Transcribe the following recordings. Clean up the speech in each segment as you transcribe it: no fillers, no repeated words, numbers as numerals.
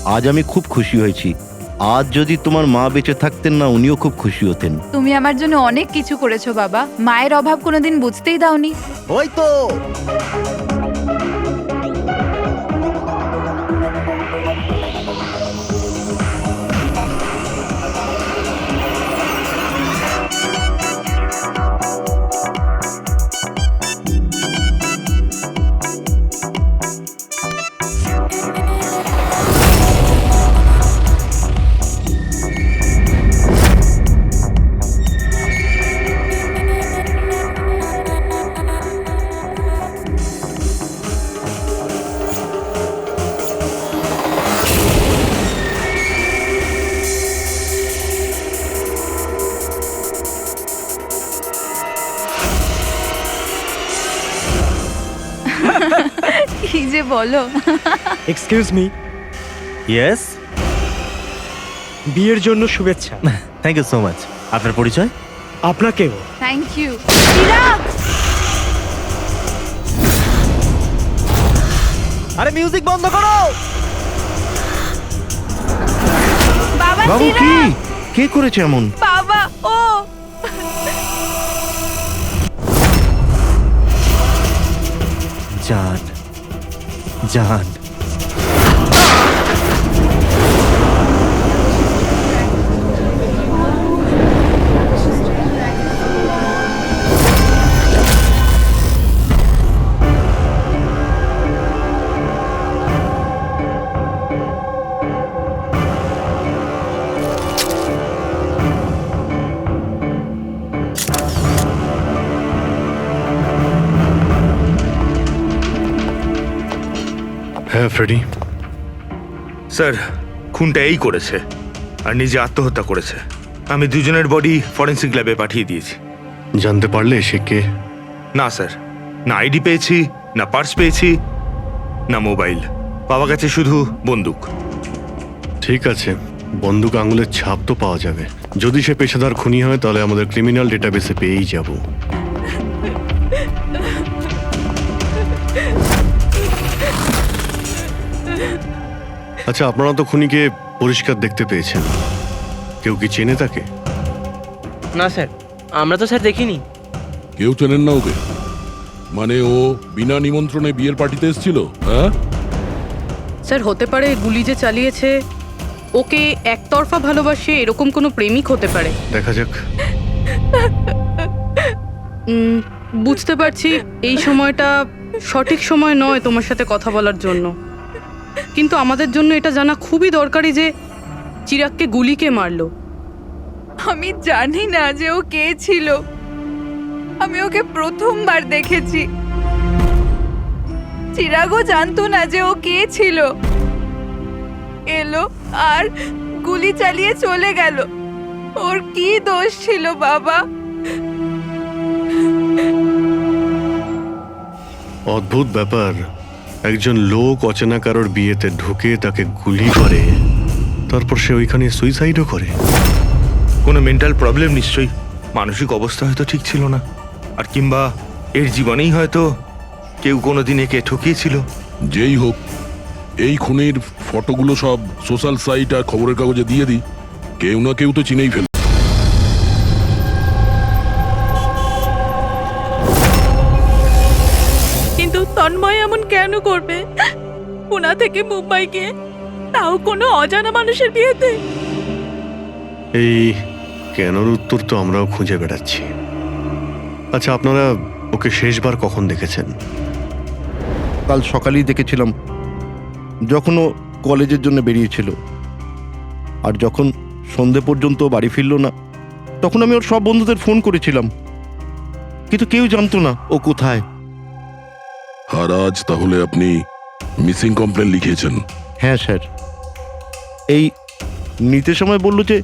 আজ আমি খুব খুশি হয়েছি। আজ যদি তোমার মা বেঁচে থাকতেন না, উনিও খুব খুশি হতেন। তুমি আমার জন্য অনেক কিছু করেছো বাবা, মায়ের অভাব কোনোদিন বুঝতেই দাওনি। ওই তো কি যে বলো। এক্সকিউজ মি, ইয়েস, বিয়ের জন্য শুভেচ্ছা। Thank you so much. আপনার পরিচয়? আপনাকেও। Thank you. চিরাগ, আরে মিউজিক বন্ধ করো। বাবা বাবু, কি চিরাগ, কে করেছে এমন? বাবা ও জান, জান। হ্যাঁ ফ্রেডি, স্যার, খুনটা এই করেছে আর নিজে আত্মহত্যা করেছে। আমি দুজনের বডি ফরেন্সিক ল্যাবে পাঠিয়ে দিয়েছি। জানতে পারলে সে কে? না স্যার, না আইডি পেয়েছি, না পার্স পেয়েছি, না মোবাইল। পাওয়া গেছে শুধু বন্দুক। ঠিক আছে, বন্দুক আঙুলের ছাপ তো পাওয়া যাবে। যদি সে পেশাদার খুনি হয় তাহলে আমাদের ক্রিমিনাল ডেটাবেসে পেয়েই যাব। আচ্ছা, আপনারা তো খুনিকে পরিষ্কার দেখতে পেয়েছেন। কেউ কি চেনে তাকে? না স্যার, আমরা তো স্যার দেখিনি। কেউ চেনেন না ওকে? মানে ও বিনা নিমন্ত্রণে বিয়ের পার্টিতে এসেছিল? হ্যাঁ স্যার, হতে পারে গুলি যে চালিয়েছে ওকে একতরফা ভালোবাসে এরকম কোনো প্রেমিক হতে পারে। দেখা যাক। বুঝতে পারছি এই সময়টা সঠিক সময় নয় তোমার সাথে কথা বলার জন্য, কিন্তু আমাদের জন্য এটা জানা খুবই দরকারি যে চিরাগকে গুলি কে মারলো। আমি জানি না যে ও কে ছিল। আমি ওকে প্রথমবার দেখেছি। চিরাগও জানতো না যে ও কে ছিল। এলো আর গুলি চালিয়ে চলে গেল। ওর কি দোষ ছিল বাবা? অদ্ভুত ব্যাপার, একজন লোক অচেনা কারোর বিয়েতে ঢুকে তাকে গুলি করে, তারপর সে ওইখানে সুইসাইডও করে। কোনো মেন্টাল প্রবলেম নিশ্চয়ই। মানসিক অবস্থা হয়তো ঠিক ছিল না, আর কিংবা এর জীবনেই হয়তো কেউ কোনোদিন একে ঠকিয়েছিল। যেই হোক, এই খুনের ফটোগুলো সব সোশ্যাল সাইট আর খবরের কাগজে দিয়ে দিই। কেউ না কেউ তো চিনেই ফেল। কিন্তু তন্ময় এমন কেন করবে? পুনা থেকে মুম্বাই গিয়ে, তাও কোনো অজানা মানুষের বিয়েতে। এই কেনর উত্তর তো আমরাও খুঁজে বেড়াচ্ছি। আচ্ছা, আপনারা ওকে শেষবার কখন দেখেছেন? কাল সকালেই দেখেছিলাম, যখন ও কলেজের জন্য বেরিয়েছিল। আর যখন সন্ধে পর্যন্ত বাড়ি ফিরল না, তখন আমি ওর সব বন্ধুদের ফোন করেছিলাম, কিন্তু কেউ জানতো না ও কোথায়। আর আজ তাহলে আপনি মিসিং কমপ্লেন লিখিয়েছেন? হ্যাঁ স্যার, এই নিতে সময় বলল যে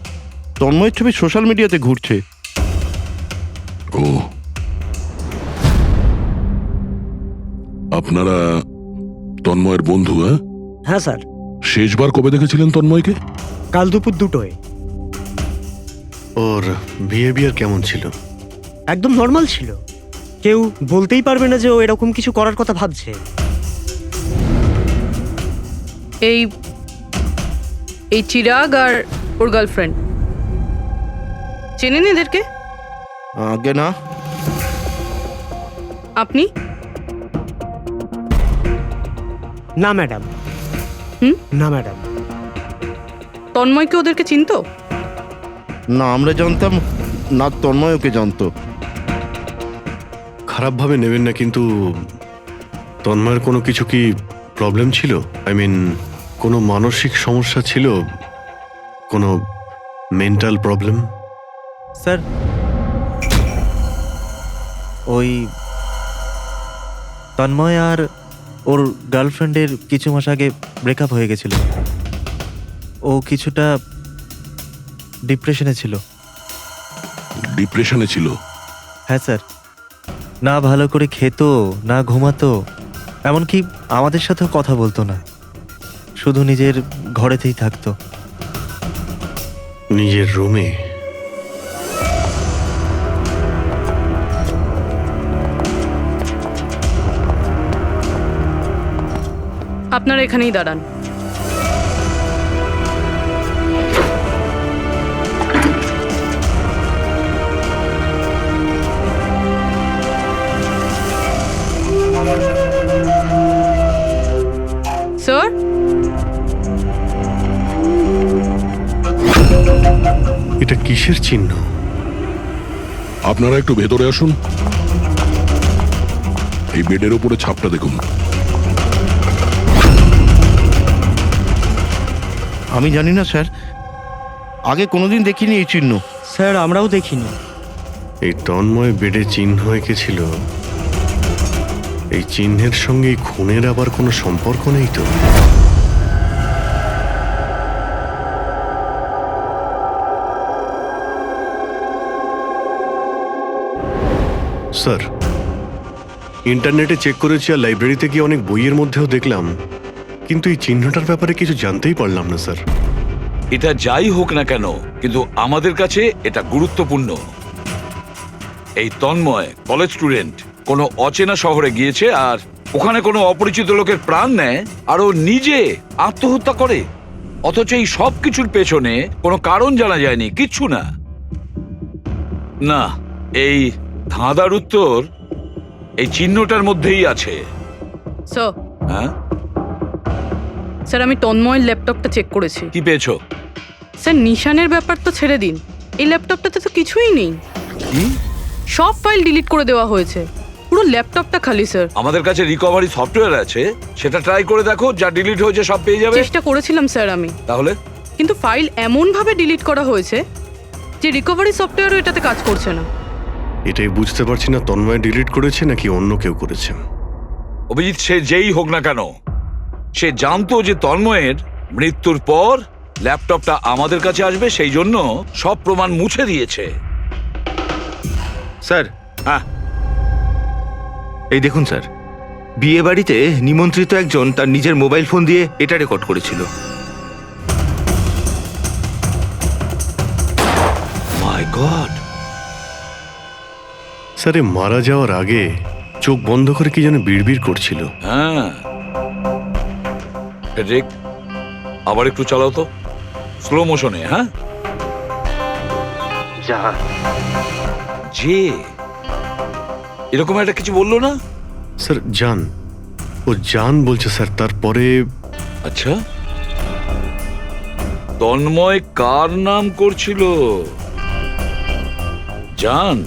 তন্ময়ের ছবি সোশ্যাল মিডিয়াতে ঘুরছে। ও, আপনারা তন্ময়ের বন্ধু? হ্যাঁ স্যার, শেষবার কবে দেখেছিলেন তন্ময়কে? কাল দুপুর 2টোয়। ওর বিহেভিয়ার কেমন ছিল? একদম নর্মাল ছিল। কেউ বলতেই পারবে না যে ও এরকম কিছু করার কথা ভাবছে। এই এই চিরাগ আর ওর গার্লফ্রেন্ড চেনেন এদেরকে? আগে না। আপনি? না ম্যাডাম। হুম? না ম্যাডাম। তন্ময়কে ওদেরকে চিনতো? না আমরা জানতাম না, তন্ময় ওকে জানতো। খারাপভাবে নেবেন না, কিন্তু তন্ময়ের কোনো কিছু কি প্রবলেম ছিল? আই মিন, কোনো মানসিক সমস্যা ছিল? কোনো মেন্টাল প্রবলেম? স্যার ওই তন্ময় আর ওর গার্লফ্রেন্ডের কিছু মাস আগে ব্রেকআপ হয়ে গেছিল। ও কিছুটা ডিপ্রেশনে ছিল। ডিপ্রেশনে ছিল? হ্যাঁ স্যার, না ভালো করে খেত, না ঘুমাতো, এমনকি আমাদের সাথেও কথা বলতো না, শুধু নিজের ঘরেতেই থাকতো। নিজের রুমে? আপনারা এখানেই দাঁড়ান। স্যার, এটা কিসের চিহ্ন? আপনারা একটু ভেতরে আসুন। এই বেডের উপরে ছাপটা দেখুন। আমি জানি না স্যার, আগে কোনোদিন দেখিনি এই চিহ্ন। স্যার আমরাও দেখিনি। এই তন্ময় বেডে চিহ্ন এঁকেছিল, এই চিহ্নের সঙ্গে এই খুনের আবার কোনো সম্পর্ক নেই তো? স্যার, ইন্টারনেটে চেক করেছি আর লাইব্রেরিতে গিয়ে অনেক বইয়ের মধ্যেও দেখলাম, কিন্তু এই চিহ্নটার ব্যাপারে কিছু জানতেই পারলাম না স্যার। এটা যাই হোক না কেন, কিন্তু আমাদের কাছে এটা গুরুত্বপূর্ণ। এই তন্ময় কলেজ স্টুডেন্ট, কোনো অচেনা শহরে গিয়েছে আর ওখানে কোনো অপরিচিত লোকের প্রাণ নেয় আর ও নিজে আত্মহত্যা করে, অথচ এই সব কিছুর পেছনে কোনো কারণ জানা যায়নি, কিচ্ছু না। না, এই ধাঁধার উত্তর এই চিহ্নটার মধ্যেই আছে। স্যার, হ্যাঁ, স্যার আমি তন্ময়ের ল্যাপটপটা চেক করেছি। কি পেয়েছো? স্যার নিশানের ব্যাপার তো ছেড়ে দিন, এই ল্যাপটপটাতে তো কিছুই নেই। কি? সব ফাইল ডিলিট করে দেওয়া হয়েছে, পুরো ল্যাপটপটা খালি স্যার। আমাদের কাছে রিকভারি সফটওয়্যার আছে, সেটা ট্রাই করে দেখো, যা ডিলিট হয়েছে সব পেয়ে যাবে। চেষ্টা করেছিলাম স্যার আমি, তাহলে? কিন্তু ফাইল এমন ভাবে ডিলিট করা হয়েছে যে রিকভারি সফটওয়্যারও এটাতে কাজ করছে না। এটাই বুঝতে পারছি না, তন্ময় ডিলিট করেছে নাকি অন্য কেউ করেছে। অভিজিৎ, সে যেই হোক না কেন, সে জানতো যে তন্ময়ের মৃত্যুর পর ল্যাপটপটা আমাদের কাছে আসবে, সেই জন্য সব প্রমাণ মুছে দিয়েছে। স্যার, হ্যাঁ, এই দেখুন স্যার, বিয়ে বাড়িতে নিমন্ত্রিত একজন তার নিজের মোবাইল ফোন দিয়ে এটা রেকর্ড করেছিল। মাই গড। স্যার, এ মারা যাওয়ার আগে চোখ বন্ধ করে কি যেন বিড়বিড় করছিল। হ্যাঁ, ফেডরিক, আবার একটু চালাও তো, স্লো মোশনে। হ্যাঁ, যে এরকম একটা কিছু বললো না? স্যার জান, ও জান বলছে স্যার। তারপরে আচ্ছা, তন্ময় কার নাম করছিল? জান?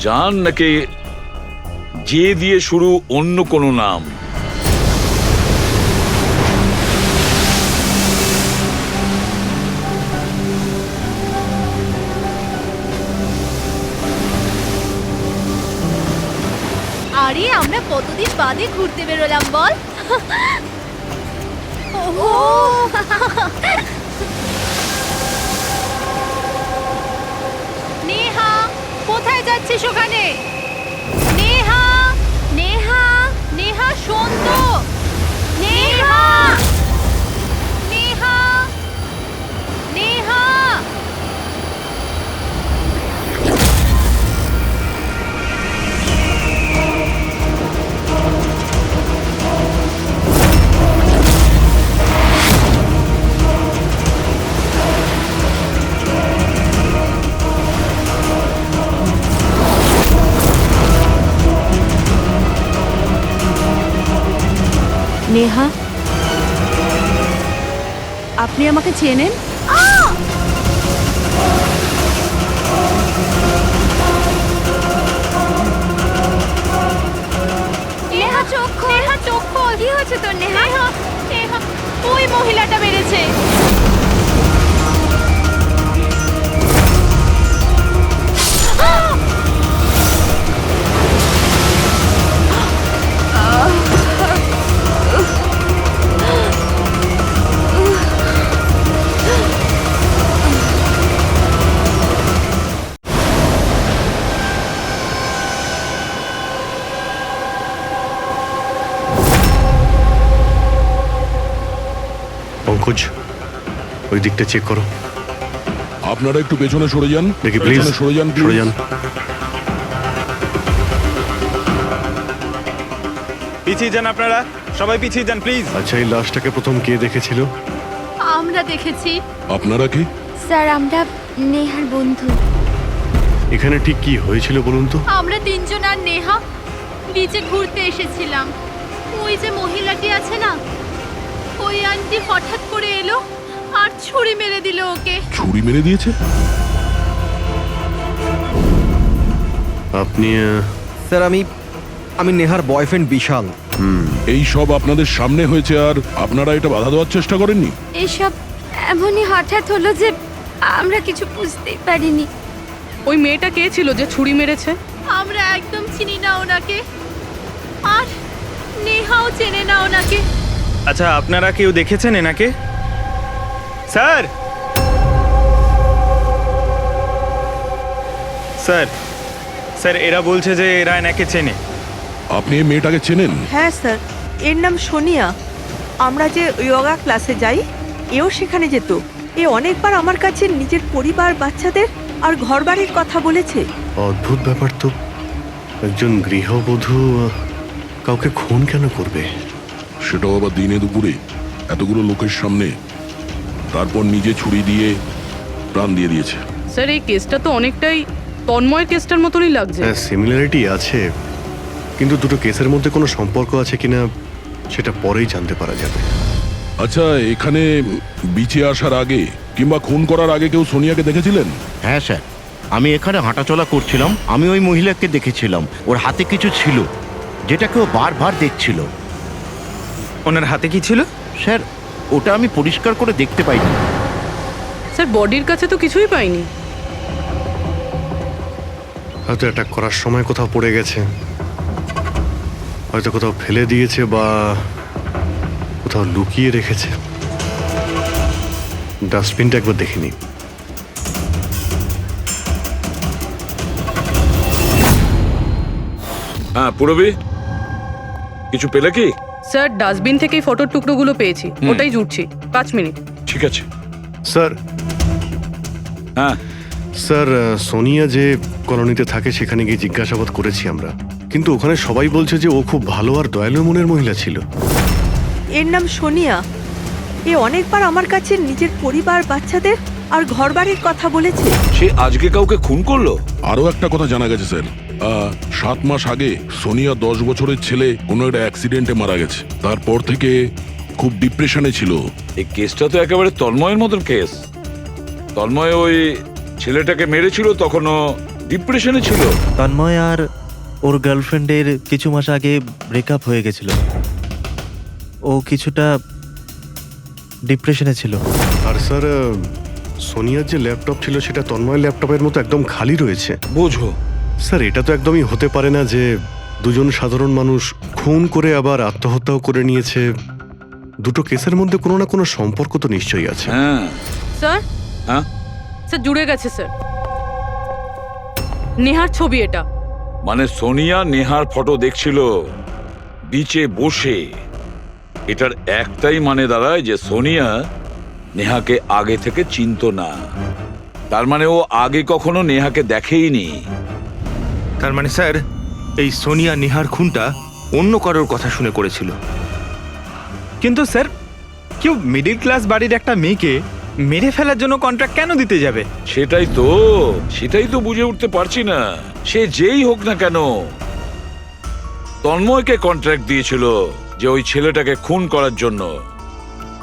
জান নাকি যে দিয়ে শুরু অন্য কোনো নাম? আরে আমরা কতদিন বাদে ঘুরতে বেরোলাম বল। নেহা, কোথায় যাচ্ছিস ওখানে? নেহা, নেহা, নেহা শোন তো। নেহা, নেহা, নেহা। নেহা, আপনি আমাকে চেনেন? নেহা চোখ খোল, নেহা চোখ খোল। কি হয়েছে তোর নেহা? নেহা, ওই মহিলাটা বেড়েছে। পঙ্কজ, ওই দিকটা চেক করো। আপনারা একটু পেছনে সরে যান, দেখি প্লিজ, পেছনে সরে যান, সরে যান। পিছিয়ে যান আপনারা, সবাই পিছিয়ে যান প্লিজ। আচ্ছা, এই লাশটাকে প্রথম কে দেখেছিল? আমরা দেখেছি। আপনারা কি? স্যার, আমরা নেহার বন্ধু। এখানে ঠিক কি হয়েছিল বলুন তো? আমরা তিনজন আর নেহা বিচে ঘুরতে এসেছিলাম। ওই যে মহিলাটি আছে না, ওই আন্টি হঠাৎ করে এলো আর ছুরি মেরে দিল ওকে। ছুরি মেরে দিয়েছে? আপনি স্যার, আমি নেহার বয়ফ্রেন্ড বিশাল। এই সব আপনাদের সামনে হয়েছে আর আপনারা এটা বাধা দেওয়ার চেষ্টা করেননি? এসব এমনই হঠাৎ হলো যে আমরা কিছু বুঝতেই পারিনি। ওই মেয়েটা কে ছিল যে ছুরি মেরেছে? আমরা একদম চিনি না ওনাকে, আর নেহাও চেনে না ওনাকে। আচ্ছা, আপনারা কেউ দেখেছেন এনাকে? স্যার, স্যার, স্যার, এরা বলছে যে এরা এনাকে চেনে। আপনি এই মেয়েটাকে চেনেন? হ্যাঁ স্যার, এর নাম সোনিয়া। আমরা যে যোগা ক্লাসে যাই, এও সেখানে যেত। এ অনেকবার আমার কাছে নিজের পরিবার, বাচ্চাদের আর ঘরবাড়ির কথা বলেছে। অদ্ভুত ব্যাপার তো। একজন গৃহবধূ কাউকে খুন কেন করবে? সেটাও আবার দিনে দুপুরে, এতগুলো লোকের সামনে। তারপর নিজে ছুরি দিয়ে প্রাণ দিয়ে দিয়েছে। স্যার, এই কেসটা তো অনেকটাই তন্ময়ের কেসটার মতনই লাগছে। হ্যাঁ, সিমিলারিটি আছে, কিন্তু দুটো কেসের মধ্যে কোনো সম্পর্ক আছে কিনা সেটা পরেই জানতে পারা যাবে। আচ্ছা, এখানে বিচে আসার আগে কিংবা খুন করার আগে কেউ সোনিয়াকে দেখেছিলেন? হ্যাঁ স্যার, আমি এখানে হাঁটাচলা করছিলাম, আমি ওই মহিলাকে দেখেছিলাম। ওর হাতে কিছু ছিল যেটা কেউ বারবার দেখছিল। ওনার হাতে কি ছিল? স্যার, ওটা আমি পরিষ্কার করে দেখতে পাইনি। স্যার, বডির কাছে তো কিছুই পাইনি। হয়তো অ্যাটাক করার সময় কোথাও পড়ে গেছে, হয়তো কোথাও ফেলে দিয়েছে বা কোথাও লুকিয়ে রেখেছে। ডাস্টবিনটা একবার দেখিনি। হ্যাঁ পুরবি, কিছু পেলে কি? স্যার, ডাস্টবিন থেকেই ফটোর টুকরোগুলো পেয়েছি, ওটাই জুটছি। 5 মিনিট। ঠিক আছে স্যার। হ্যাঁ স্যার, সোনিয়া যে কলোনিতে থাকে সেখানে গিয়ে জিজ্ঞাসাবাদ করেছি আমরা, কিন্তু ওখানে সবাই বলছে যে ও খুব ভালো আর দয়ালু মনের মহিলা ছিল। এর নাম সোনিয়া। এ অনেকবার আমার কাছে নিজের পরিবার, বাচ্চাদের আর ঘরবাড়ির কথা বলেছে। সে আজকে কাউকে খুন করলো? আরো একটা কথা জানা গেছে স্যার, 7 মাস আগে সোনিয়া 10 বছরের ছেলে কোনো একটা অ্যাক্সিডেন্টে মারা গেছে। তারপর থেকে খুব ডিপ্রেশনে ছিল। এই কেসটা তো একেবারে তন্ময়ের মতন কেস। তন্ময় ওই ছেলেটাকে মেরেছিল, তখনও ডিপ্রেশনে ছিল। তন্ময় আর ওর গার্লফ্রেন্ডের কিছু মাস আগে ব্রেকআপ হয়ে গেছিল। ও কিছুটা ডিপ্রেশনে ছিল। আর স্যার, সোনিয়ার যে ল্যাপটপ ছিল সেটা তন্ময়ের ল্যাপটপের মতো একদম খালি রয়েছে। বোঝো স্যার, এটা তো একদমই হতে পারে না যে দুজন সাধারণ মানুষ খুন করে আবার আত্মহত্যাও করে নিয়েছে। দুটো কেসের মধ্যে কোনো না কোনো সম্পর্ক তো নিশ্চয়ই আছে। হ্যাঁ স্যার, হ্যাঁ স্যার জুড়ে গেছে স্যার। নেহার ছবি এটা। মানে সোনিয়া নেহার ফটো দেখছিল বিচে বসে। এটার একটাই মানে দাঁড়ায় যে সোনিয়া নেহাকে আগে থেকে চিনতো না। তার মানে ও আগে কখনো নেহাকে দেখেইনি। তার মানে স্যার, এই সোনিয়া নেহার খুনটা অন্য কারোর কথা শুনে করেছিল। কিন্তু স্যার, কেউ মিডল ক্লাস বাড়ির একটা মেয়েকে মেরে ফেলার জন্য কন্ট্রাক্ট কেন দিতে যাবে? সেটাই তো বুঝে উঠতে পারছি না। সে যেই হোক না কেন, তন্ময়কে কন্ট্রাক্ট দিয়েছিল যে ওই ছেলেটাকে খুন করার জন্য,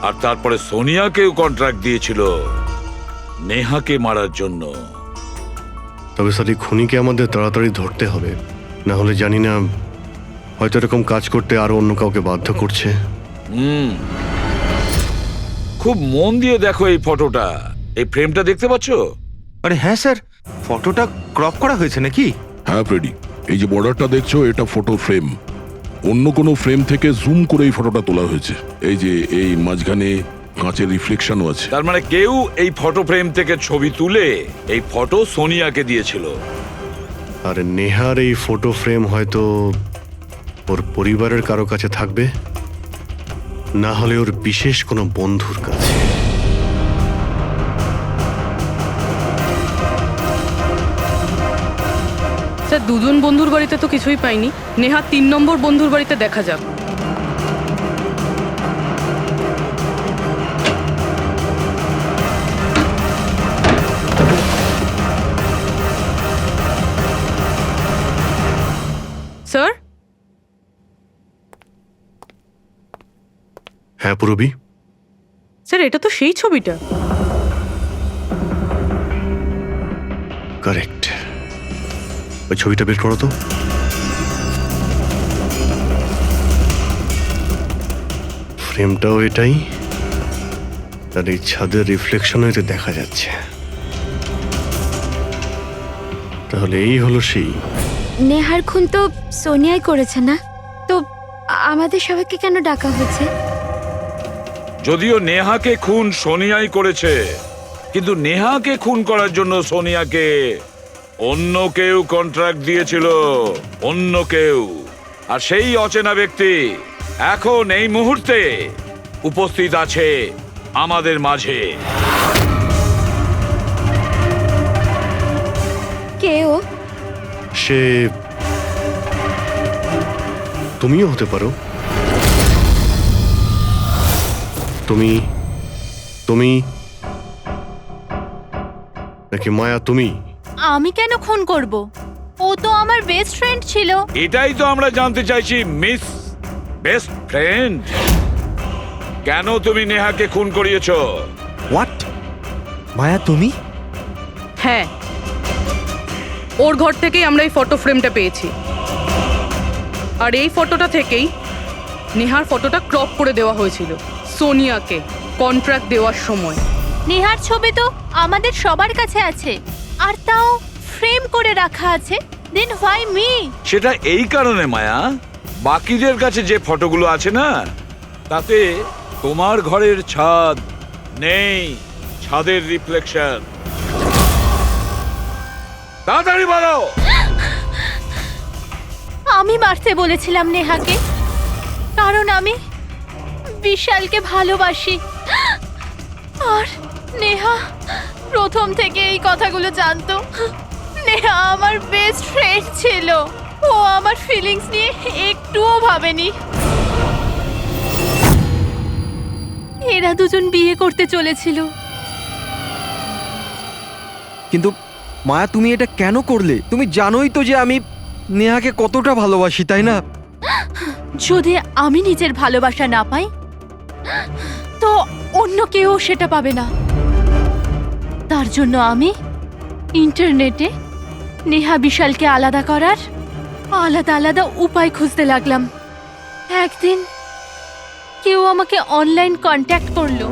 আর তারপরে সোনিয়াকেও কন্ট্রাক্ট দিয়েছিল নেহাকে মারার জন্য। তবে স্যার এই খুনিকে আমাদের তাড়াতাড়ি ধরতে হবে, না হলে জানি না হয়তো এরকম কাজ করতে আরো অন্য কাউকে বাধ্য করছে। খুব মন দিয়ে দেখো এই ফটোটা, এই ফ্রেমটা দেখতে পাচ্ছো? আরে হ্যাঁ স্যার, ফটোটা ক্রপ করা হয়েছে নাকি? হ্যাঁ ফ্রেডি, এই যে বর্ডারটা দেখছো এটা ফটো ফ্রেম। অন্য কোনো ফ্রেম থেকে জুম করে এই ফটোটা তোলা হয়েছে। এই যে এই মাঝখানে কাঁচের রিফ্লেকশনও আছে। তার মানে কেউ এই ফটো ফ্রেম থেকে ছবি তুলে এই ফটো সোনিয়াকে দিয়েছিল। আর নেহার এই ফটো ফ্রেম হয়তো ওর পরিবারের কারো কাছে থাকবে, না হলে ওর বিশেষ কোনো বন্ধুর কাছে। স্যার, দুজন বন্ধুর বাড়িতে তো কিছুই পাইনি। নেহা 3 নম্বর বন্ধুর বাড়িতে দেখা যাক। স্যার? হ্যাঁ পুরবি, স্যার এটা তো সেই ছবিটা। কারেক্ট। ওই ছবিটা বের করো তো। ফ্রেমটাও এটাই, আর এই ছাদের রিফ্লেকশনও এতে দেখা যাচ্ছে। তাহলে এই হলো সেই। নেহার খুন তো সোনিয়াই করেছে না? তো আমাদের সবাইকে কেন ডাকা হয়েছে? যদিও নেহাকে খুন সোনিয়াই করেছে, কিন্তু নেহাকে খুন করার জন্য সোনিয়াকে অন্য কেউ কন্ট্রাক্ট দিয়েছিল, অন্য কেউ। আর সেই অচেনা ব্যক্তি এখন এই মুহূর্তে উপস্থিত আছে আমাদের মাঝে। কেউ? সে তুমিও হতে পারো। তুমি তুমি নাকি মায়া তুমি? আমি কেন খুন করব? ও তো আমার বেস্ট ফ্রেন্ড ছিল। এটাই তো আমরা জানতে চাইছি মিস বেস্ট ফ্রেন্ড। কেন তুমি নেহাকে খুন করিয়েছো? হোয়াট? মায়া তুমি? হ্যাঁ, ওর ঘর থেকেই আমরা এই ফটো ফ্রেমটা পেয়েছি। আর এই ফটোটা থেকেই নেহার ফটোটা ক্রপ করে দেওয়া হয়েছিল সোনিয়াকে কন্ট্রাক্ট দেওয়ার সময়। নেহার ছবি তো আমাদের সবার কাছে আছে, আর তাও ফ্রেম করে রাখা আছে। Then why me? সেটা এই কারণে মায়া, বাকিদের কাছে যে ফটোগুলো আছে না, তাতে তোমার ঘরের ছাদ নেই, ছাদের রিফ্লেকশন। তাড়াতাড়ি বলো। আমি মারতে বলেছিলাম নেহাকে, কারণ আমি বিশালকে ভালোবাসি। আর নেহা প্রথম থেকে এই কথাগুলো জানতো। নেহা আমার বেস্ট ফ্রেন্ড ছিল, ও আমার ফিলিংস নিয়ে একটুও ভাবেনি। এরা দুজন বিয়ে করতে চলেছিল। কিন্তু মায়া তুমি এটা কেন করলে? তুমি জানোই তো যে আমি নেহাকে কতটা ভালোবাসি, তাই না? যদি আমি নিজের ভালোবাসা না পাই, তো অন্য কেউ সেটা পাবে না। তার জন্য আমি ইন্টারনেটে নেহা বিশালকে আলাদা করার আলাদা আলাদা উপায় খুঁজতে লাগলাম। একদিন কেউ আমাকে অনলাইন কন্ট্যাক্ট করলো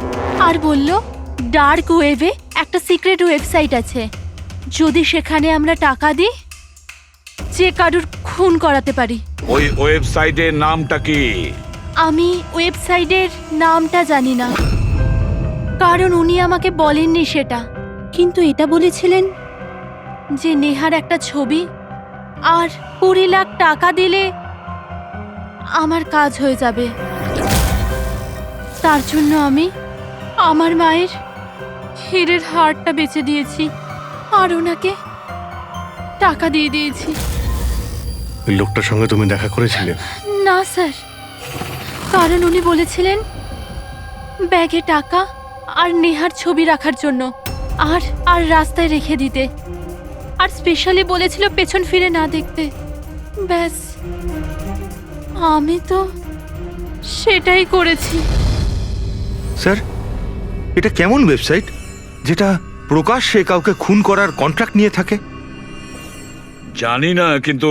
আর বলল ডার্ক ওয়েবে একটা সিক্রেট ওয়েবসাইট আছে, যদি সেখানে আমরা টাকা দিই যে কারুর খুন করাতে পারি। ওই ওয়েবসাইটের নামটা কি? আমি ওয়েবসাইটের নামটা জানি না, কারণ উনি আমাকে বলেননি সেটা। কিন্তু এটা বলেছিলেন যে নেহার একটা ছবি আর 20 লাখ টাকা দিলে আমার কাজ হয়ে যাবে। তার জন্য আমি আমার মায়ের হীরের হারটা বেচে দিয়েছি আর ওনাকে টাকা দিয়ে দিয়েছি। ওই লোকটার সঙ্গে তুমি দেখা করেছিলে? না স্যার, কারণ উনি বলেছিলেন ব্যাগে টাকা আর নেহার ছবি রাখার জন্য, আর আর রাস্তায় রেখে দিতে, আর স্পেশালি বলেছিল পেছন ফিরে না দেখতে। ব্যাস, আমি তো সেটাই করেছি। স্যার, এটা কেমন ওয়েবসাইট যেটা প্রকাশ্যে কাউকে খুন করার কন্ট্রাক্ট নিয়ে থাকে? জানি না, কিন্তু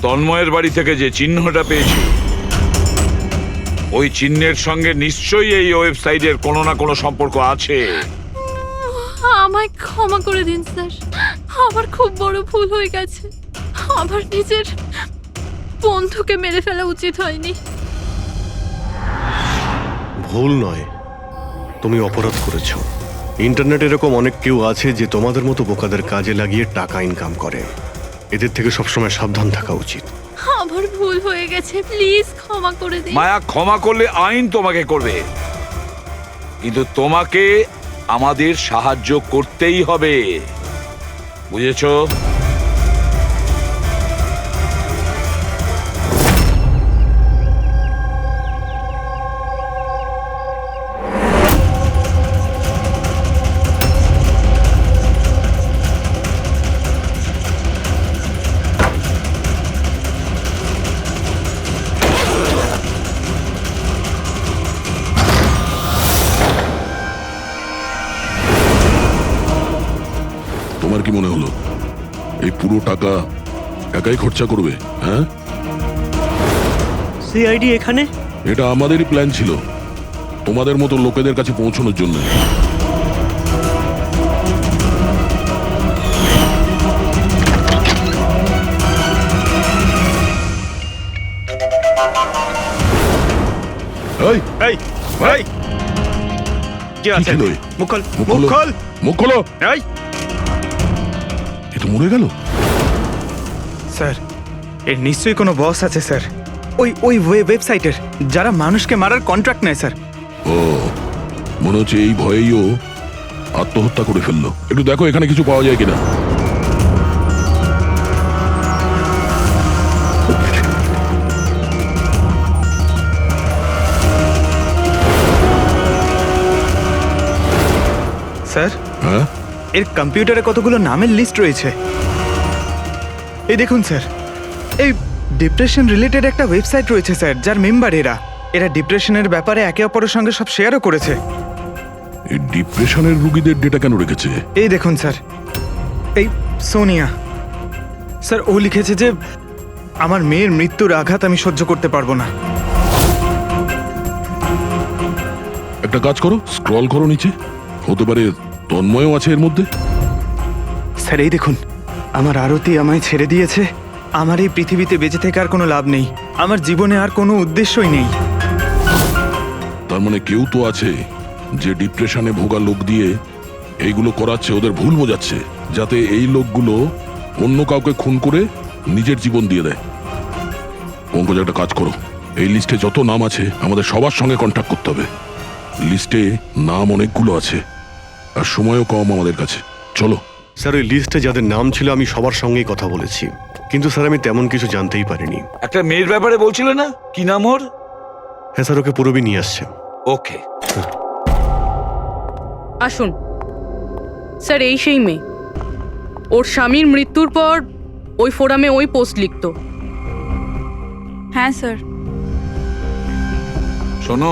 তন্ময়ের বাড়ি থেকে যে চিহ্নটা পেয়েছি ওই চিহ্নের সঙ্গে নিশ্চয়ই এই ওয়েবসাইটের কোনো না কোনো সম্পর্ক আছে। আমায় ক্ষমা করে দিন স্যার, আমার খুব বড় ভুল হয়ে গেছে। আমার নিজের বন্ধুকে মেরে ফেলা উচিত হয়নি। ভুল নয়, তুমি অপরাধ করেছো। ইন্টারনেটে এরকম অনেক কেউ আছে যে তোমাদের মতো বোকাদের কাজে লাগিয়ে টাকা ইনকাম করে। এদের থেকে সবসময় সাবধান থাকা উচিত। আমার ভুল হয়ে গেছে, প্লিজ ক্ষমা করে দিন। মায়া, ক্ষমা করলে আইন তোমাকে করবে, কিন্তু তোমাকে আমাদের সাহায্য করতেই হবে, বুঝেছো? তোমার কি মনে হলো এই পুরো টাকা একাই খরচা করবে? হ্যাঁ, সিআইডি এখানে? এটা আমাদেরই প্ল্যান ছিল, তোমাদের মতো লোকেদের কাছে পৌঁছানোর জন্য। এই, এই এই কি আছে? ছিল এ? মুখ খোল, মুখ মুখ খোলো। খোল। মুখ খোলো। এই এ তো মরে গেল। স্যার, এর নিশ্চয়ই কোনো বস আছে স্যার, ওই ওয়েবসাইটের যারা মানুষকে মারার কন্ট্রাক্ট নেয় স্যার। ও, মনে হচ্ছে এই ভয়েই ও আত্মহত্যা করে ফেললো। একটু দেখো এখানে কিছু পাওয়া যায় কিনা। স্যার, হ্যাঁ, এর কম্পিউটারে কতগুলো নামের লিস্ট রয়েছে। এই দেখুন স্যার, এই ডিপ্রেশন রিলেটেড একটা ওয়েবসাইট রয়েছে স্যার, যার মেম্বার এরা ডিপ্রেশনের ব্যাপারে একে অপরের সঙ্গে সব শেয়ারও করেছে। এই ডিপ্রেশনের রুগীদের ডেটা কেন রেখেছে? এই দেখুন স্যার, এই সোনিয়া স্যার, ও লিখেছে যে আমার মেয়ের মৃত্যুর আঘাত আমি সহ্য করতে পারবো না। একটা কাজ করো, স্ক্রল করো নিচে, হতে পারে তন্ময়ও আছে এর মধ্যে। স্যার এই দেখুন, আমার আরতি আমায় ছেড়ে দিয়েছে। আমার এই পৃথিবীতে বেঁচে থেকে আর কোনো লাভ নেই, আমার জীবনে আর কোনো উদ্দেশ্যই নেই। তার মানে কেউ তো আছে যে ডিপ্রেশনে ভোগা লোক দিয়ে এইগুলো করাচ্ছে, ওদের ভুল বোঝাচ্ছে, যাতে এই লোকগুলো অন্য কাউকে খুন করে নিজের জীবন দিয়ে দেয়। পঙ্কজ, একটা কাজ করো, এই লিস্টে যত নাম আছে আমাদের সবার সঙ্গে কন্ট্যাক্ট করতে হবে। লিস্টে নাম অনেকগুলো আছে আর সময়ও কম আমাদের কাছে। চলো। স্যার, ওই লিস্টে যাদের নাম ছিল আমি সবার সঙ্গেই কথা বলেছি, কিন্তু স্যার আমি তেমন কিছু জানতেই পারিনি। একটা মেয়ের ব্যাপারে বলছিলে না, কি নাম ওর? হ্যাঁ স্যার, ওকে পুরবি নিয়ে আসছে। ওকে, আসুন স্যার, এই সেই মেয়ে। ওর স্বামীর মৃত্যুর পর ওই ফোরামে ওই পোস্ট লিখতো। হ্যাঁ স্যার। শোনো,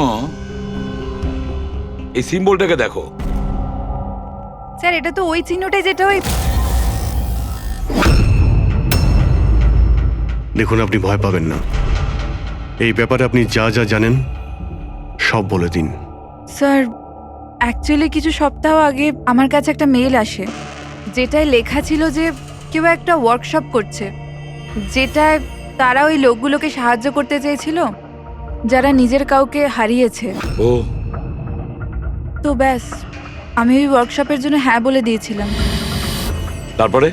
এই সিম্বলটাকে দেখো। স্যার, এটা তো ওই চিহ্নটাই যেটা ওই। দেখুন, আপনি ভয় পাবেন না, এই ব্যাপারে আপনি যা যা জানেন সব বলে দিন। স্যার, অ্যাকচুয়ালি কিছু সপ্তাহ আগে আমার কাছে একটা মেল আসে, যেটায় লেখা ছিল যে কেউ একটা ওয়ার্কশপ করছে, যেটায় তারা ওই লোকগুলোকে সাহায্য করতে চেয়েছিল যারা নিজের কাউকে হারিয়েছে। ও, তো ব্যাস, আমি ওই ওয়ার্কশপের জন্য হ্যাঁ বলে দিয়েছিলাম। তারপরে?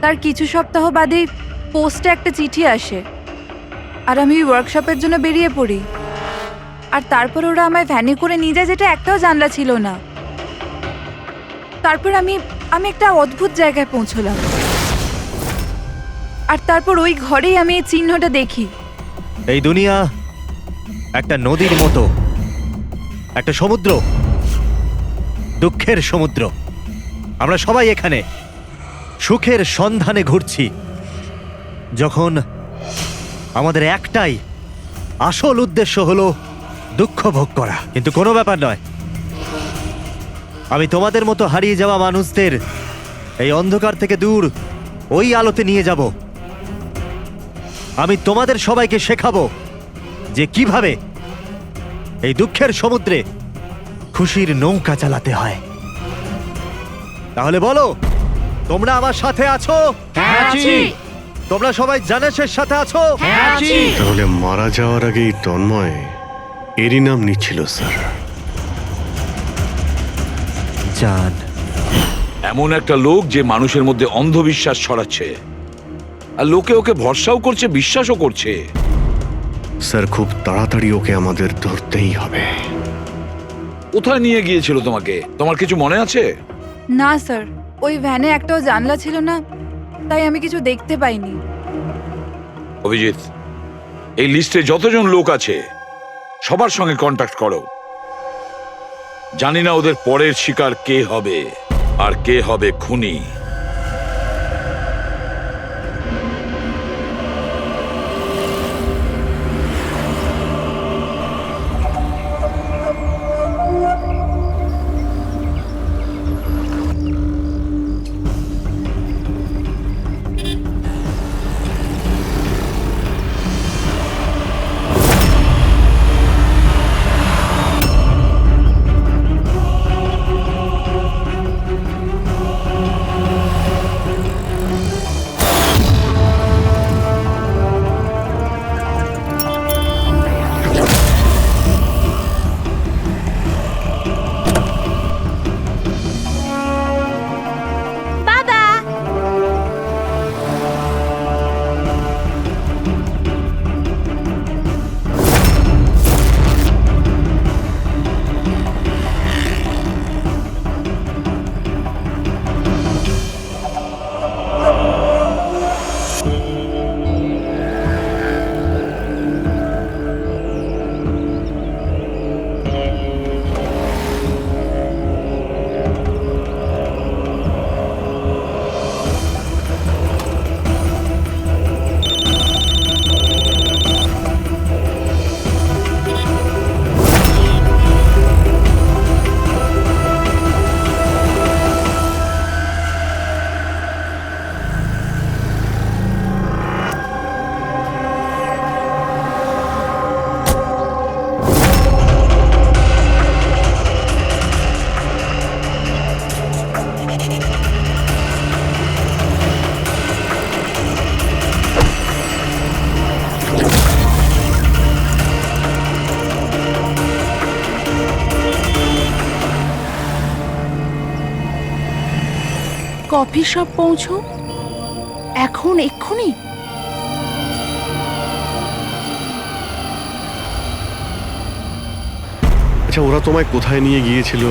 তার কিছু সপ্তাহ বাদেই পোস্টে একটা চিঠি আসে, আর আমি ওই ওয়ার্কশপের জন্য বেরিয়ে পড়ি। আর তারপর ওরা আমায় ভ্যানে করে নিয়ে যায়, যেটা একটাও জানলা ছিল না। তারপর আমি একটা অদ্ভুত জায়গায় পৌঁছলাম, আর তারপর ওই ঘরেই আমি এই চিহ্নটা দেখি। এই দুনিয়া একটা নদীর মতো, একটা সমুদ্র, দুঃখের সমুদ্র। আমরা সবাই এখানে সুখের সন্ধানে ঘুরছি, যখন আমাদের একটাই আসল উদ্দেশ্য হলো দুঃখ ভোগ করা। কিন্তু কোনো ব্যাপার নয়, আমি তোমাদের মতো হারিয়ে যাওয়া মানুষদের এই অন্ধকার থেকে দূর ওই আলোতে নিয়ে যাব। আমি তোমাদের সবাইকে শেখাবো যে কিভাবে এই দুঃখের সমুদ্রে খুশির নৌকা চালাতে হয়। তাহলে বলো, তোমরা আমার সাথে আছো? হ্যাঁ, আছি। তোমরা সবাই জানেশের সাথে আছো? হ্যাঁ, আছি। তাহলে মারা যাওয়ার আগেই তন্ময় এরই নাম নিচ্ছিল স্যার। জান, এমন একটা লোক যে মানুষের মধ্যে অন্ধবিশ্বাস ছড়াচ্ছে, আর লোকে ওকে ভরসাও করছে, বিশ্বাসও করছে। স্যার খুব তাড়াতাড়ি ওকে আমাদের ধরতেই হবে। কোথায় নিয়ে গিয়েছিল তোমাকে? তোমার কিছু মনে আছে? না স্যার, ওই ভ্যানে একটাও জানলা ছিল না, তাই আমি কিছু দেখতে পাইনি। অভিজিৎ, এই লিস্টে যতজন লোক আছে সবার সঙ্গে কন্ট্যাক্ট করো। জানি না ওদের পরের শিকার কে হবে আর কে হবে খুনি। কফি শপ পৌঁছো এখন, এক্ষুনি। আচ্ছা, ওরা তোমায় কোথায় নিয়ে গিয়েছিল,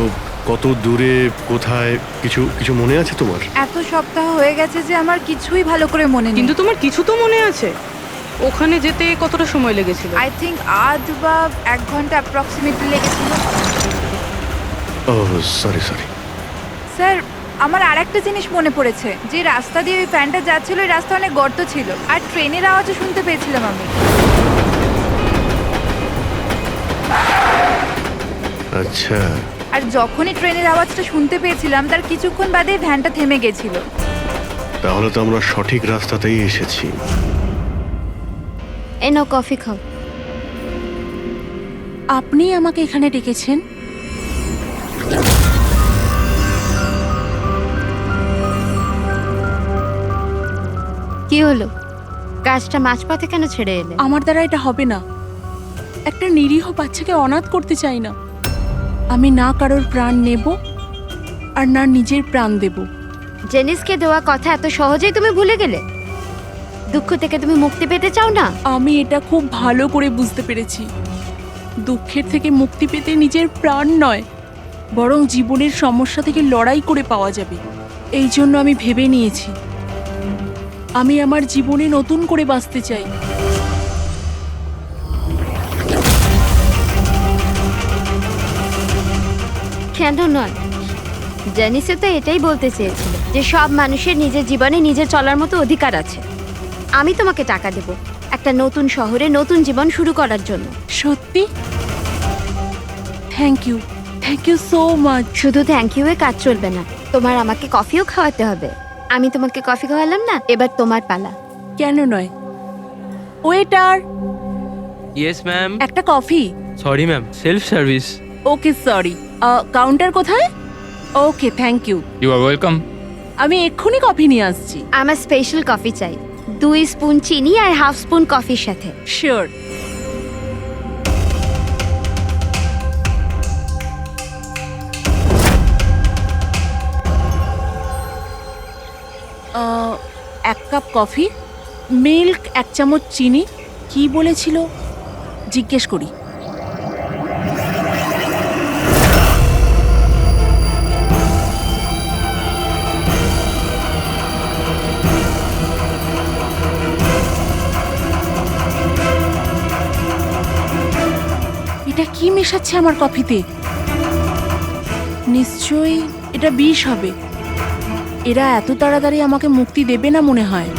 কত দূরে, কোথায়, কিছু কিছু মনে আছে তোমার? এত সপ্তাহ হয়ে গেছে যে আমার কিছুই ভালো করে মনে নেই। কিন্তু তোমার কিছু তো মনে আছে। ওখানে যেতে কতটা সময় লেগেছিল? আই থিঙ্ক আধ বা 1 ঘন্টা অ্যাপ্রক্সিমেটলি লেগেছিল। ও সরি সরি। স্যার, আমার আরেকটা জিনিস মনে পড়েছে, যে রাস্তা দিয়ে ওই ফ্যানটা যাচ্ছিল ওই রাস্তা অনেক গর্ত ছিল, আর ট্রেনের আওয়াজও শুনতে পেয়েছিলাম আমি। আচ্ছা, আর যখনই ট্রেনের আওয়াজটা শুনতে পেয়েছিলাম তার কিছুক্ষণ বাদে ভ্যানটা থেমে গেছিল। তাহলে তো আমরা সঠিক রাস্তাতেই এসেছি। এই নাও কফি খাও। আপনি আমাকে এখানে ডেকেছেন? কি হলো? কাজটা মাঝপথে কেন ছেড়ে এলে? আমার দ্বারা এটা হবে না। একটা নিরীহ বাচ্চাকে অনাথ করতে চাই না। আমি না কারোর প্রাণ নেব আর না নিজের প্রাণ দেব। জেনিসকে দেওয়া কথা এত সহজেই তুমি ভুলে গেলে? দুঃখ থেকে তুমি মুক্তি পেতে চাও না? আমি এটা খুব ভালো করে বুঝতে পেরেছি। দুঃখের থেকে মুক্তি পেতে নিজের প্রাণ নয়, বরং জীবনের সমস্যা থেকে লড়াই করে পাওয়া যাবে। এই জন্য আমি ভেবে নিয়েছি, আমি আমার জীবনে নতুন করে বাঁচতে চাই। কেন নয়? জেনিসে তো এটাই বলতে চেয়েছিল যে সব মানুষের নিজের জীবনে নিজে চলার মতো অধিকার আছে। আমি তোমাকে টাকা দেব, একটা একটা নতুন শহরে নতুন জীবন শুরু করার জন্য। সত্যি থ্যাংক ইউ সো মাচ। শুধু থ্যাংক ইউ এ কাজ চলবে না, তোমার আমাকে কফিও খাওয়াতে হবে। আমি তোমাকে কফি খাওয়ালাম না, এবার তোমার পালা। কেন নয়? Waiter, yes ma'am. একটা coffee. Sorry ma'am, self service. Okay sorry, counter কোথায়? Okay thank you. You are welcome. আমি এক্ষুনি কফি নিয়ে আসছি। আমার স্পেশাল কফি চাই, 2 স্পুন চিনি আর হাফ স্পুন কফির সাথে। শিওর। এক কাপ কফি, মিল্ক 1 চামচ, চিনি। কি বলেছিল জিজ্ঞেস করি। এটা কি মেশাচ্ছে আমার কফিতে? নিশ্চয়ই এটা বিষ হবে। এরা এত তাড়াতাড়ি আমাকে মুক্তি দেবে না মনে হয়।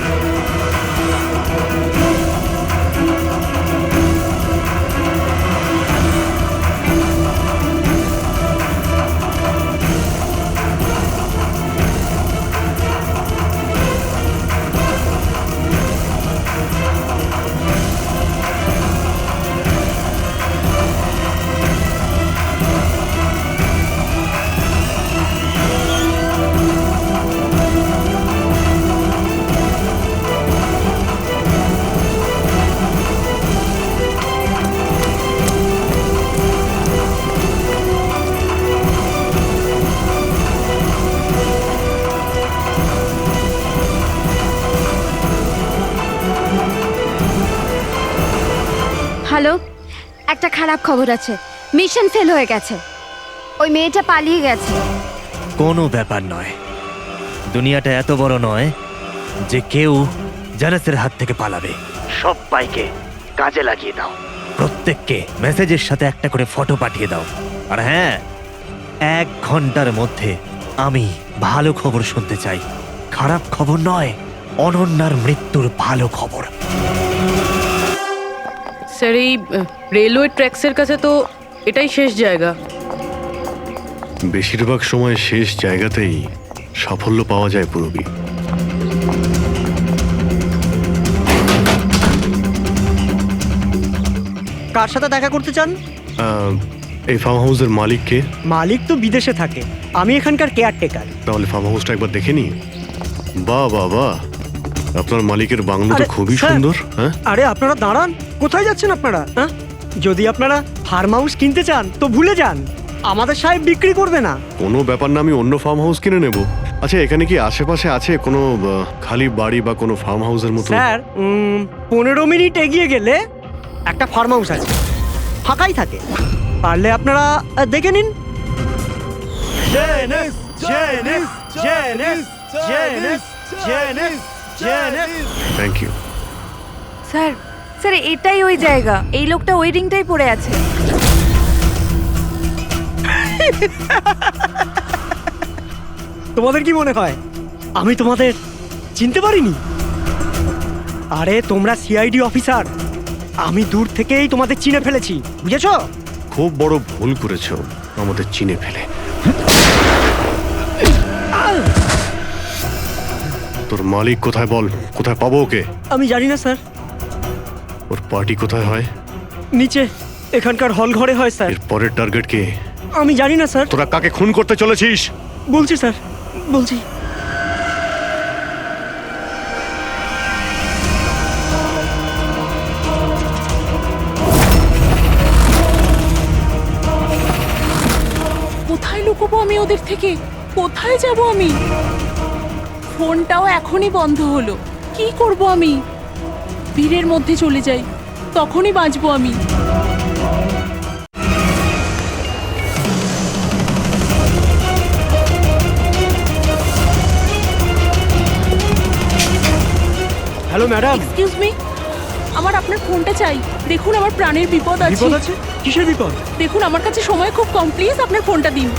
হ্যালো, একটা খারাপ খবর আছে, মিশন ফেল হয়ে গেছে। ওই মেয়েটা পালিয়ে গেছে। কোনো ব্যাপার নয়, দুনিয়াটা এত বড় নয় যে কেউ জানাসের হাত থেকে পালাবে। সবাইকে কাজে লাগিয়ে দাও, প্রত্যেককে মেসেজের সাথে একটা করে ফটো পাঠিয়ে দাও। আর হ্যাঁ, 1 ঘন্টার মধ্যে আমি ভালো খবর শুনতে চাই। খারাপ খবর নয়, অনন্যার মৃত্যুর ভালো খবর। স্যার, এই রেলওয়ে ট্র্যাক্সের কাছে তো এটাই শেষ জায়গা। বেশিরভাগ সময় শেষ জায়গাতেই সাফল্য পাওয়া যায় পূরবী। কার সাথে দেখা করতে চান? এই ফার্ম হাউসের মালিককে। মালিক তো বিদেশে থাকে, আমি এখানকার কেয়ারটেকার। তাহলে ফার্ম হাউসটা একবার দেখে নি। বাহ বাহ বাহ, আপনার মালিকের বাংলো তো আরে, খুবই স্যার। সুন্দর। হ্যাঁ, আরে আপনারা দাঁড়ান, কোথায় যাচ্ছেন আপনারা? হ্যাঁ, যদি আপনারা ফার্ম হাউস কিনতে চান তো ভুলে যান, আমাদের সাহেব বিক্রি করবে না। কোনো ব্যাপার না, আমি অন্য ফার্ম হাউস কিনে নেব। আচ্ছা, এখানে কি আশেপাশে আছে কোনো খালি বাড়ি বা কোনো ফার্ম হাউসের মতো? স্যার, 15 মিনিট এগিয়ে গেলে একটা ফার্ম হাউস আছে, ফাঁকাই থাকে। পারলে আপনারা দেখে নিন। Thank you. স্যার, স্যার এটাই ওই জায়গা। এই লোকটা ওই রিংটাই পড়ে আছে। তোমাদের কি মনে হয় আমি তোমাদের চিনতে পারিনি? আরে তোমরা সিআইডি অফিসার, আমি দূর থেকেই তোমাদের চিনে ফেলেছি, বুঝেছো? খুব বড় ভুল করেছো আমাদের চিনে ফেলে। তোর মালিক কোথায় বল, কোথায় পাবো ওকে? আমি জানি না স্যার। ওর পার্টি কোথায় হয়? নিচে এখানকার হল ঘরে হয় স্যার। এর পরের টার্গেট কে? আমি জানি না স্যার। তোরা কাকে খুন করতে চলেছিস? বলছি স্যার, বলছি। কোথায় লুকোবো আমি ওদের থেকে? কোথায় যাব আমি? ফোনটাও এখনই বন্ধ হলো। কি করব আমি? ভিড়ের মধ্যে চলে যাই, তখনই বাঁচবো আমি। Hello madam. এক্সকিউজ মি, আমার আপনার ফোনটা চাই। দেখুন আমার প্রাণের বিপদ আছে। বিপদ আছে? কিসের বিপদ? দেখুন আমার কাছে সময় খুব কম, প্লিজ আপনার ফোনটা দিন।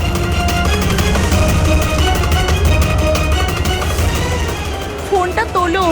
ফোনটা তোলো।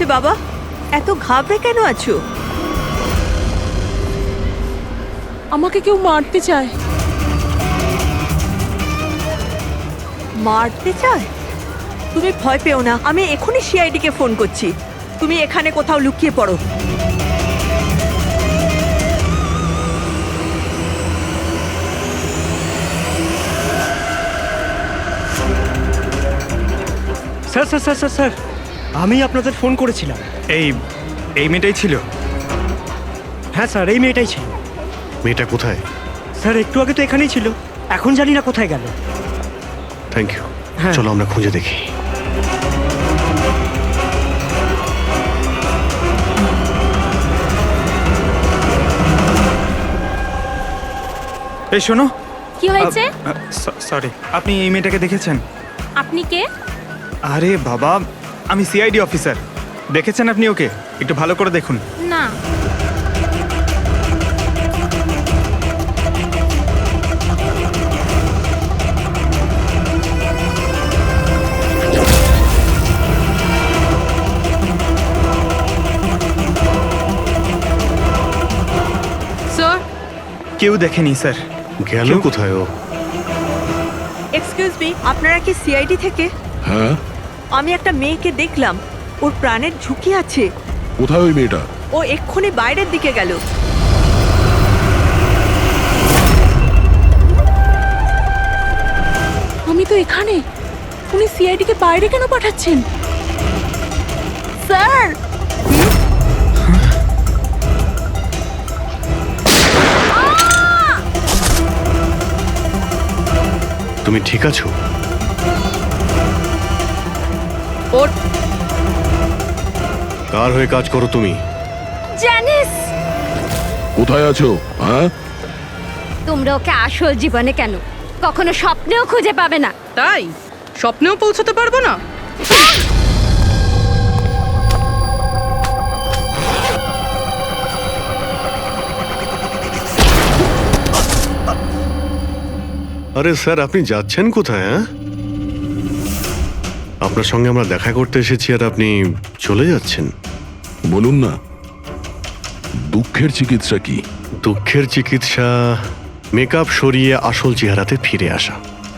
হয়েছে বাবা? এত ঘাবড়ে কেন আছো? আমাকে কেউ মারতে চায়। মারতে চায়? তুমি ভয় পেও না, আমি এখনই সিআইডি কে ফোন করছি। তুমি এখানে কোথাও লুকিয়ে পড়ো। Sir sir sir sir sir আমি আপনাদের ফোন করেছিলাম। এই মেয়েটাই ছিল? হ্যাঁ স্যার, এই মেয়েটাই ছিল। মেয়েটা কোথায়? স্যার একটু আগে তো এখানেই ছিল, এখন জানি না কোথায় গেল। Thank you. হ্যাঁ। চলো আমরা খুঁজে দেখি। এই শোনো। কি হয়েছে? সরি, আপনি এই মেয়েটাকে দেখেছেন? আপনি কে? আরে বাবা, আমি সিআইডি অফিসার। দেখেছেন আপনি ওকে? একটু ভালো করে দেখুন। না। স্যার, কেউ দেখেনি স্যার। গেল কোথায় ও? এক্সকিউজ মি, আপনারা কি সিআইডি থেকে? হ্যাঁ, আমি একটা মেয়েকে দেখলাম, ওর প্রাণের ঝুঁকি আছে। কোথায় ওই মেয়েটা? ও এক্ষুনি বাইরের দিকে গেল। আমি তো এখানে। উনি সিআইডি কে বাইরে কেন পাঠাচ্ছেন? স্যার, তুমি ঠিক আছো? ওর কার হয়ে কাজ করো তুমি? জানিস কোথায় আছো? হ্যাঁ, তোমরা ওকে আসল জীবনে কেন কখনো স্বপ্নেও খুঁজে পাবে না। তাই স্বপ্নেও পৌঁছতে পারবো না? আরে স্যার, আপনি যাচ্ছেন কোথায়? হ্যাঁ, আপনার সঙ্গে আমরা দেখা করতে এসেছি আর আপনি চলে যাচ্ছেন? বলুন না, দুঃখের চিকিৎসা কি? দুঃখের চিকিৎসা মেকআপ সরিয়ে আসল চেহারাতে ফিরে আসা।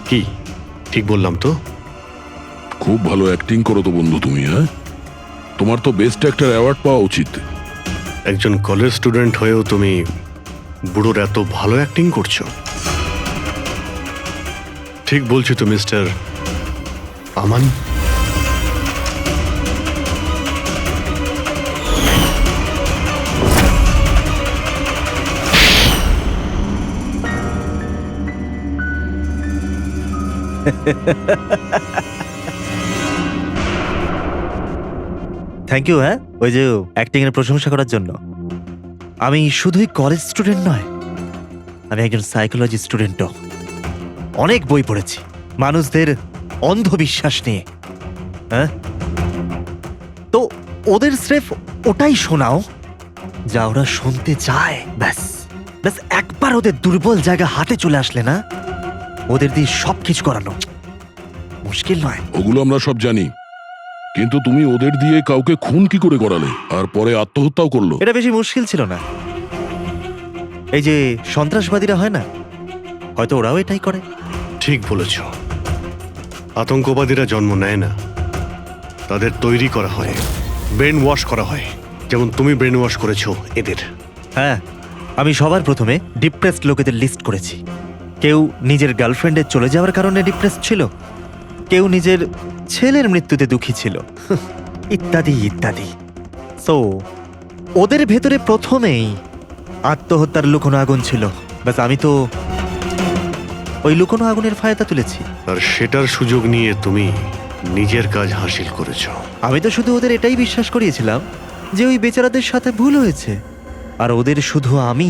কি ঠিক বললাম তো? খুব ভালো অ্যাক্টিং করো তো বন্ধু তুমি। হ্যাঁ, তোমার তো বেস্ট অ্যাক্টর অ্যাওয়ার্ড পাওয়া উচিত। একজন কলেজ স্টুডেন্ট হয়েও তুমি বুড়োর এত ভালো অ্যাক্টিং করছো। ঠিক বলছি তো মিস্টার আমান? Thank you. হ্যাঁ, ওই যে অ্যাক্টিং এর প্রশংসা করার জন্য। আমি শুধুই কলেজ স্টুডেন্ট নয়, আমি একজন সাইকোলজি স্টুডেন্টও। অনেক বই পড়েছি মানুষদের অন্ধবিশ্বাস নিয়ে। হ্যাঁ, তো ওদের স্রেফ ওটাই শোনাও যা ওরা শুনতে চায়। ব্যাস ব্যাস, একবার ওদের দুর্বল জায়গা হাতে চলে আসলে না, ওদের দিয়ে সবকিছু করানো মুশকিল নয়। ওগুলো আমরা সব জানি, কিন্তু তুমি ওদের দিয়ে কাউকে খুন কি করে করালে আর পরে আত্মহত্যাও করলো? এটা বেশি মুশকিল ছিল না। এই যে সন্ত্রাসবাদীরা হয় না, হয়তো ওরাও এটাই করে। ঠিক বলেছ। আতঙ্কবাদীরা জন্ম নেয় না, তাদের তৈরি করা হয়, ব্রেন ওয়াশ করা হয়, যেমন তুমি ব্রেন ওয়াশ করেছো এদের। হ্যাঁ, আমি সবার প্রথমে ডিপ্রেসড লোকেদের লিস্ট করেছি। কেউ নিজের গার্লফ্রেন্ডের চলে যাওয়ার কারণে ডিপ্রেসড ছিল, কেউ নিজের ছেলের মৃত্যুতে দুঃখী ছিল, ইত্যাদি ইত্যাদি। সো ওদের ভেতরে প্রথমেই আত্মহত্যার লুকোনো আগুন ছিল। ব্যাস, আমি তো ওই লুকোনো আগুনের ফায়দা তুলেছি। আর সেটার সুযোগ নিয়ে তুমি নিজের কাজ হাসিল করেছো। আমি তো শুধু ওদের এটাই বিশ্বাস করিয়েছিলাম যে ওই বেচারাদের সাথে ভুল হয়েছে, আর ওদের শুধু আমি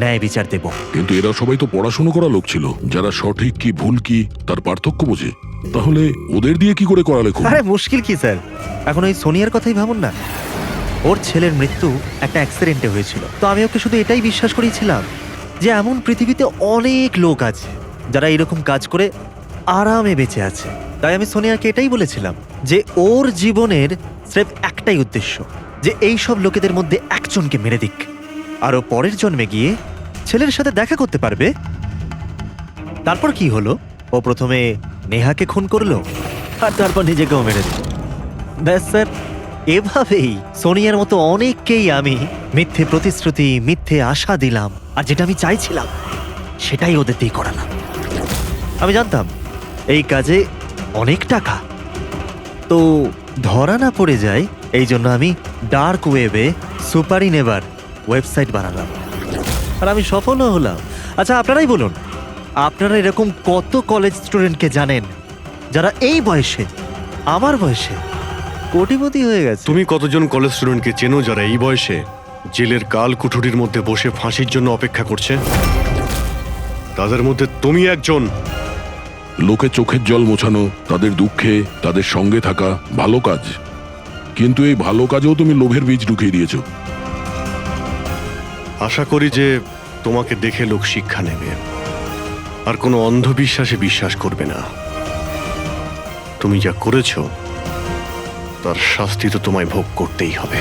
ন্যায় বিচার দেব। কিন্তু এরা সবাই তো পড়াশুনো করা লোক ছিল, যারা সঠিক কি ভুল কি তার পার্থক্য বোঝে। তাহলে ওদের দিয়ে কি করে করালে খুব? আরে মুশকিল কি স্যার, এখন ওই সোনিয়ার কথাই ভাবুন না। ওর ছেলের মৃত্যু একটা অ্যাক্সিডেন্টে হয়েছিল, তো আমি ওকে শুধু এটাই বিশ্বাস করেছিলাম যে এমন পৃথিবীতে অনেক লোক আছে যারা এরকম কাজ করে আরামে বেঁচে আছে। তাই আমি সোনিয়াকে এটাই বলেছিলাম যে ওর জীবনের স্রেফ একটাই উদ্দেশ্য, যে এই সব লোকেদের মধ্যে একজনকে মেরে দিক, আরও পরের জন্মে গিয়ে ছেলের সাথে দেখা করতে পারবে। তারপর কি হলো, ও প্রথমে নেহাকে খুন করলো আর তারপর নিজেকেও মেরে দিল। ব্যাস স্যার, এভাবেই সোনিয়ার মতো অনেককেই আমি মিথ্যে প্রতিশ্রুতি, মিথ্যে আশা দিলাম, আর যেটা আমি চাইছিলাম সেটাই ওদের দিয়ে করালাম। আমি জানতাম এই কাজে অনেক টাকা, তো ধরা না পড়ে যায়, এই জন্য আমি ডার্ক ওয়েবে সুপারি নেভার ওয়েবসাইট বানালাম, আর আমি সফলও হলাম। আচ্ছা, আপনারাই বলুন, আপনারা এরকম কত কলেজ স্টুডেন্টকে জানেন যারা এই বয়সে, আমার বয়সে, কোটিপতি হয়ে গেছে? তুমি কতজন কলেজ স্টুডেন্টকে চেনো যারা এই বয়সে জেলের কাল কুঠুরির মধ্যে বসে ফাঁসির জন্য অপেক্ষা করছে? তাদের মধ্যে তুমি একজন। লোকে চোখের জল মোছানো, তাদের দুঃখে তাদের সঙ্গে থাকা ভালো কাজ, কিন্তু এই ভালো কাজেও তুমি লোভের বীজ ঢুকিয়ে দিয়েছো। আশা করি যে তোমাকে দেখে লোক শিক্ষা নেবে আর কোনো অন্ধবিশ্বাসে বিশ্বাস করবে না। তুমি যা করেছো তার শাস্তি তো তোমায় ভোগ করতেই হবে।